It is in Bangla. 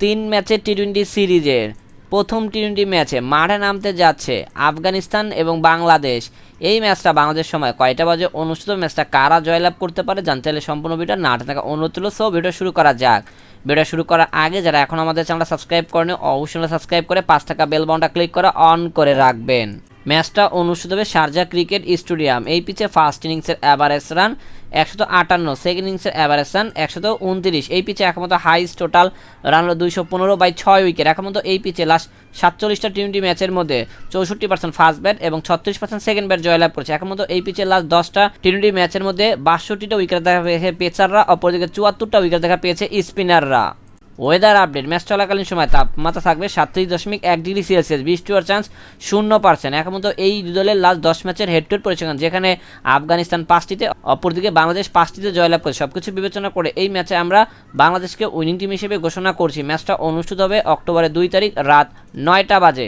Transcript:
3 ম্যাচের টি-20 সিরিজের প্রথম টি-20 ম্যাচে মাঠে নামতে যাচ্ছে আফগানিস্তান এবং বাংলাদেশ। এই ম্যাচটা বাংলাদেশ সময় কয়টা বাজে অনুষ্ঠিত, ম্যাচটা কারা জয়লাভ করতে পারে জানতে চাইলে সম্পূর্ণ ভিডিও না থাকা অনুরোধ ছিল। সো ভিডিও শুরু করা যাক। ভিডিও শুরু করার আগে যারা এখন আমাদের চ্যানেলটা সাবস্ক্রাইব করেনি অবশ্যই সাবস্ক্রাইব করে 5 টাকা বেল বাটনটা ক্লিক করে অন করে রাখবেন। ম্যাচটা অনুষ্ঠিত হবে শারজা ক্রিকেট স্টেডিয়াম। এই পিচে ফার্স্ট ইনিংসের অ্যাভারেজ রান 158, সেকেন্ড ইনিংসের অ্যাভারেজ রান 129। এই পিচে একমাত্র হাইস্ট টোটাল রান হলো 215/6 উইকেট। একমাত্র এই পিচে লাস্ট 47টা টি-20 ম্যাচের মধ্যে 64% ফার্স্ট ব্যাট এবং 36% সেকেন্ড ব্যাট জয়লাভ করেছে। একমাত্র এই পিচে লাস্ট 10টা টি-20 ম্যাচের মধ্যে 62টা উইকেট দেখা পেয়েছে পেসাররা, অপরদিকে 74টা উইকেট দেখা পেয়েছে স্পিনাররা। ওয়েদার আপডেট, ম্যাচ চলাকালীন সময় তাপমাত্রা থাকবে 37.1 ডিগ্রি সেলসিয়াস, বৃষ্টি হওয়ার চান্স 0%। একমাত্র এই দুই দলের লাস্ট 10 ম্যাচের হেড টু হেড পরিসংখ্যান, যেখানে আফগানিস্তান 5টিতে অপরদিকে বাংলাদেশ 5টিতে জয়লাভ করে। সবকিছু বিবেচনা করে এই ম্যাচে আমরা বাংলাদেশকে উইনিং টিম হিসেবে ঘোষণা করছি। ম্যাচটা অনুষ্ঠিত হবে অক্টোবরের 2 তারিখ রাত 9টা বাজে।